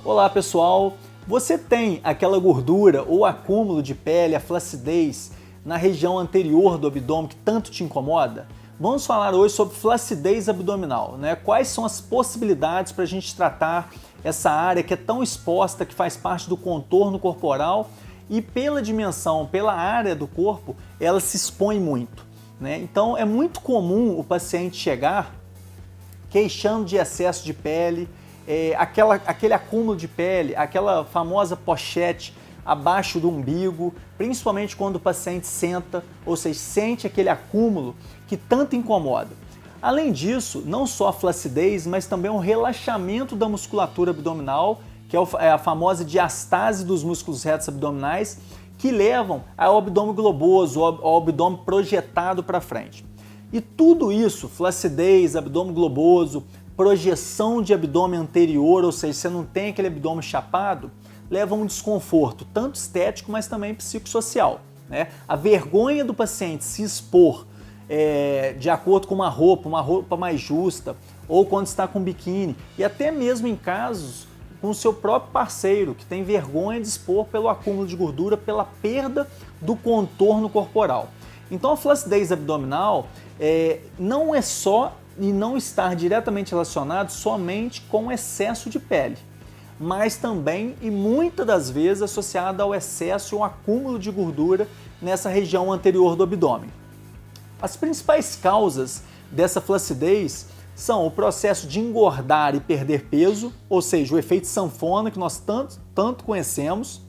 Olá pessoal, você tem aquela gordura ou acúmulo de pele, a flacidez na região anterior do abdômen que tanto te incomoda? Vamos falar hoje sobre flacidez abdominal, né? Quais são as possibilidades para a gente tratar essa área que é tão exposta, que faz parte do contorno corporal e pela dimensão, pela área do corpo, ela se expõe muito, né? Então é muito comum o paciente chegar queixando de excesso de pele, aquele acúmulo de pele, aquela famosa pochete abaixo do umbigo, principalmente quando o paciente senta, ou seja, sente aquele acúmulo que tanto incomoda. Além disso, não só a flacidez, mas também um relaxamento da musculatura abdominal, que é a famosa diastase dos músculos retos abdominais, que levam ao abdômen globoso, ao abdômen projetado para frente. E tudo isso, flacidez, abdômen globoso, projeção de abdômen anterior, ou seja, você não tem aquele abdômen chapado, leva a um desconforto, tanto estético, mas também psicossocial, né? A vergonha do paciente se expor de acordo com uma roupa mais justa, ou quando está com biquíni, e até mesmo em casos com o seu próprio parceiro, que tem vergonha de expor pelo acúmulo de gordura, pela perda do contorno corporal. Então a flacidez abdominal não é só e não estar diretamente relacionado somente com excesso de pele, mas também e muitas das vezes associado ao excesso ou acúmulo de gordura nessa região anterior do abdômen. As principais causas dessa flacidez são o processo de engordar e perder peso, ou seja, o efeito sanfona que nós tanto conhecemos.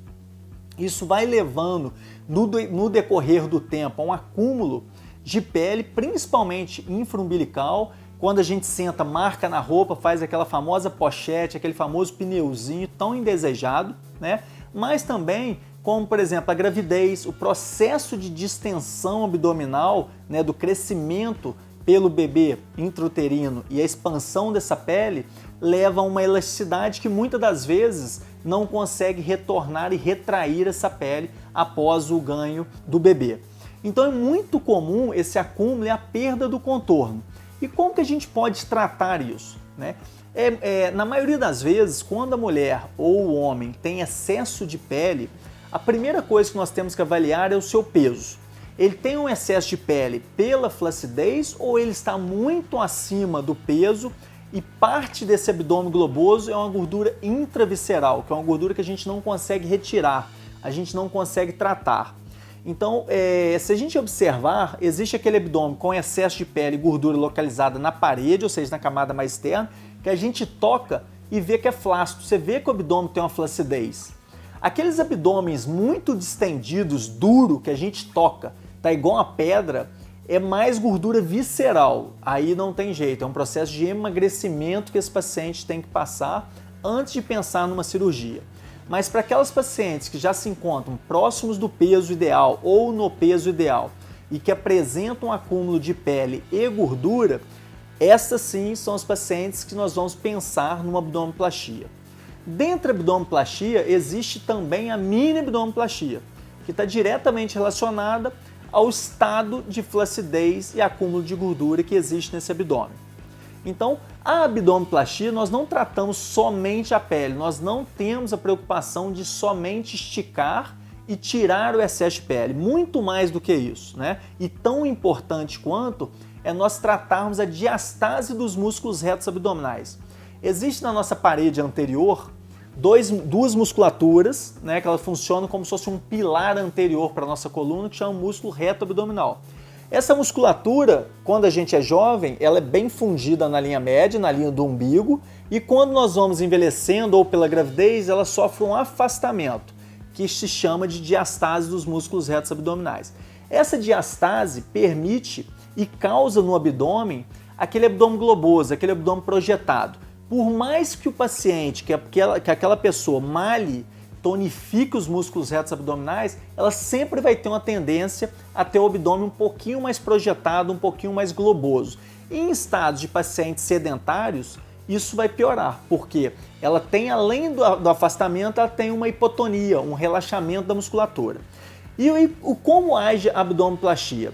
Isso vai levando no decorrer do tempo a um acúmulo de pele, principalmente infraumbilical. Quando a gente senta, marca na roupa, faz aquela famosa pochete, aquele famoso pneuzinho tão indesejado, né? Mas também, como por exemplo a gravidez, o processo de distensão abdominal, né, do crescimento pelo bebê intrauterino e a expansão dessa pele, leva a uma elasticidade que muitas das vezes não consegue retornar e retrair essa pele após o ganho do bebê. Então é muito comum esse acúmulo e a perda do contorno. E como que a gente pode tratar isso, né? Na maioria das vezes, quando a mulher ou o homem tem excesso de pele, a primeira coisa que nós temos que avaliar é o seu peso. Ele tem um excesso de pele pela flacidez ou ele está muito acima do peso e parte desse abdômen globoso é uma gordura intravisceral, que é uma gordura que a gente não consegue retirar, a gente não consegue tratar. Então, se a gente observar, existe aquele abdômen com excesso de pele e gordura localizada na parede, ou seja, na camada mais externa, que a gente toca e vê que é flácido, você vê que o abdômen tem uma flacidez. Aqueles abdômenes muito distendidos, duro, que a gente toca, tá igual uma pedra, é mais gordura visceral, aí não tem jeito, é um processo de emagrecimento que esse paciente tem que passar antes de pensar numa cirurgia. Mas para aquelas pacientes que já se encontram próximos do peso ideal ou no peso ideal e que apresentam um acúmulo de pele e gordura, essas sim são as pacientes que nós vamos pensar numa abdominoplastia. Dentro da abdominoplastia existe também a mini abdominoplastia, que está diretamente relacionada ao estado de flacidez e acúmulo de gordura que existe nesse abdômen. Então, a abdominoplastia nós não tratamos somente a pele, nós não temos a preocupação de somente esticar e tirar o excesso de pele, muito mais do que isso, né? E tão importante quanto é nós tratarmos a diastase dos músculos retos abdominais. Existe na nossa parede anterior duas musculaturas, né, que elas funcionam como se fosse um pilar anterior para a nossa coluna, que chama músculo reto abdominal. Essa musculatura, quando a gente é jovem, ela é bem fundida na linha média, na linha do umbigo, e quando nós vamos envelhecendo ou pela gravidez, ela sofre um afastamento, que se chama de diastase dos músculos retos abdominais. Essa diastase permite e causa no abdômen aquele abdômen globoso, aquele abdômen projetado. Por mais que o paciente, que aquela pessoa malhe, tonifique os músculos retos abdominais, ela sempre vai ter uma tendência a ter o abdômen um pouquinho mais projetado, um pouquinho mais globoso. E em estados de pacientes sedentários, isso vai piorar, porque ela tem, além do afastamento, ela tem uma hipotonia, um relaxamento da musculatura. Como age a abdominoplastia?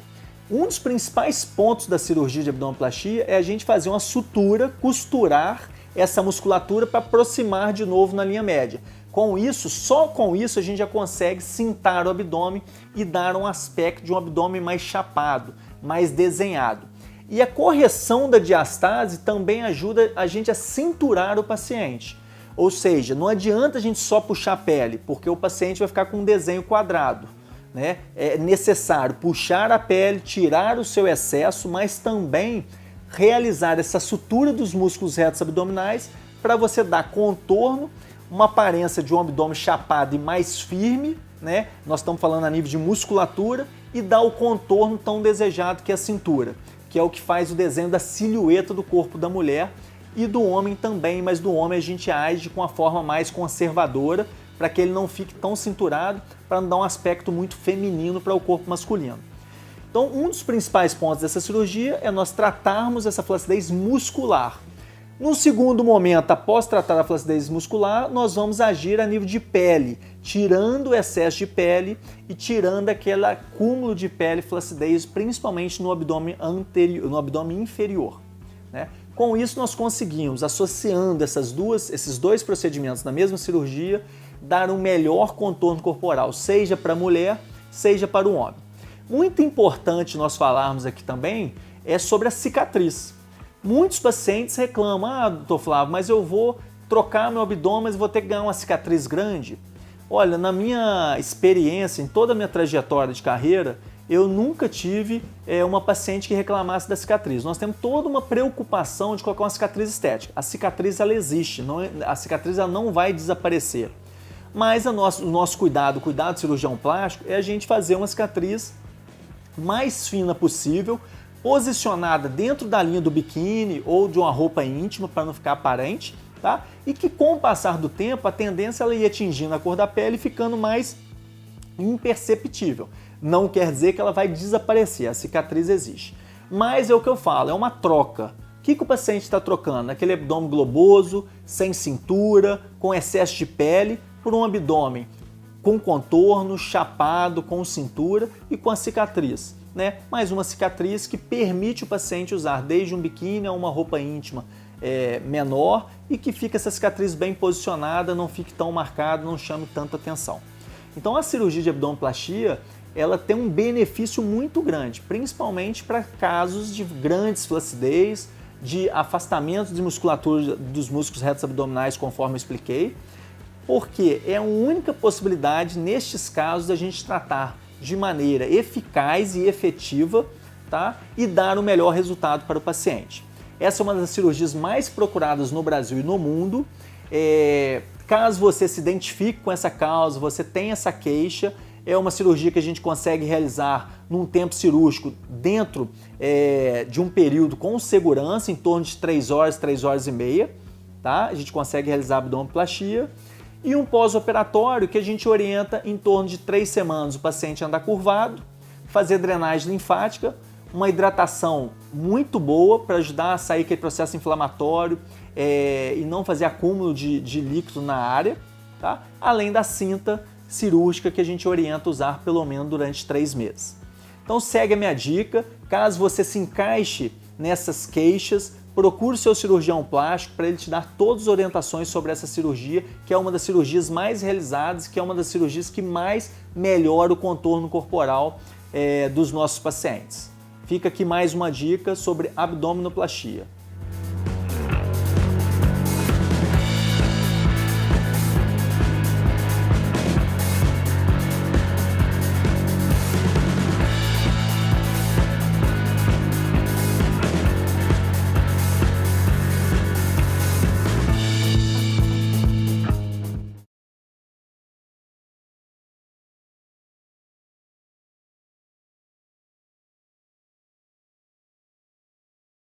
Um dos principais pontos da cirurgia de abdominoplastia é a gente fazer uma sutura, costurar essa musculatura para aproximar de novo na linha média. Com isso, só com isso a gente já consegue cintar o abdômen e dar um aspecto de um abdômen mais chapado, mais desenhado. E a correção da diastase também ajuda a gente a cinturar o paciente. Ou seja, não adianta a gente só puxar a pele, porque o paciente vai ficar com um desenho quadrado. Né? É necessário puxar a pele, tirar o seu excesso, mas também realizar essa sutura dos músculos retos abdominais para você dar contorno, uma aparência de um abdômen chapado e mais firme, né? Nós estamos falando a nível de musculatura, e dar o contorno tão desejado que é a cintura, que é o que faz o desenho da silhueta do corpo da mulher e do homem também, mas do homem a gente age com a forma mais conservadora, para que ele não fique tão cinturado, para não dar um aspecto muito feminino para o corpo masculino. Então, um dos principais pontos dessa cirurgia é nós tratarmos essa flacidez muscular. No segundo momento, após tratar a flacidez muscular, nós vamos agir a nível de pele, tirando o excesso de pele e tirando aquele acúmulo de pele, flacidez, principalmente no abdômen anterior, no abdômen inferior, né? Com isso, nós conseguimos, associando esses dois procedimentos na mesma cirurgia, dar um melhor contorno corporal, seja para a mulher, seja para o homem. Muito importante nós falarmos aqui também é sobre a cicatriz. Muitos pacientes reclamam, doutor Flávio, mas eu vou trocar meu abdômen, mas vou ter que ganhar uma cicatriz grande. Olha, na minha experiência, em toda a minha trajetória de carreira, eu nunca tive uma paciente que reclamasse da cicatriz. Nós temos toda uma preocupação de colocar uma cicatriz estética. A cicatriz, ela existe, a cicatriz ela não vai desaparecer. Mas o nosso cuidado do cirurgião plástico é a gente fazer uma cicatriz mais fina possível, posicionada dentro da linha do biquíni ou de uma roupa íntima para não ficar aparente, tá? E que com o passar do tempo a tendência ela ia atingindo a cor da pele e ficando mais imperceptível. Não quer dizer que ela vai desaparecer, a cicatriz existe. Mas é o que eu falo, é uma troca. O que o paciente está trocando? Aquele abdômen globoso, sem cintura, com excesso de pele, por um abdômen com contorno, chapado, com cintura e com a cicatriz, né? Mais uma cicatriz que permite o paciente usar desde um biquíni a uma roupa íntima menor e que fica essa cicatriz bem posicionada, não fique tão marcada, não chame tanta atenção. Então a cirurgia de abdominoplastia ela tem um benefício muito grande, principalmente para casos de grandes flacidez, de afastamento de musculatura dos músculos retos abdominais, conforme eu expliquei, porque é a única possibilidade, nestes casos, da gente tratar de maneira eficaz e efetiva, tá? E dar o melhor resultado para o paciente. Essa é uma das cirurgias mais procuradas no Brasil e no mundo. Caso você se identifique com essa causa, você tem essa queixa, é uma cirurgia que a gente consegue realizar num tempo cirúrgico dentro de um período com segurança, em torno de 3 horas, 3 horas e meia, tá? A gente consegue realizar a abdominoplastia. E um pós-operatório que a gente orienta em torno de 3 semanas o paciente andar curvado, fazer drenagem linfática, uma hidratação muito boa para ajudar a sair aquele processo inflamatório e não fazer acúmulo de líquido na área, tá? Além da cinta cirúrgica que a gente orienta usar pelo menos durante 3 meses. Então segue a minha dica, caso você se encaixe nessas queixas, procure o seu cirurgião plástico para ele te dar todas as orientações sobre essa cirurgia, que é uma das cirurgias mais realizadas, que é uma das cirurgias que mais melhora o contorno corporal dos nossos pacientes. Fica aqui mais uma dica sobre abdominoplastia.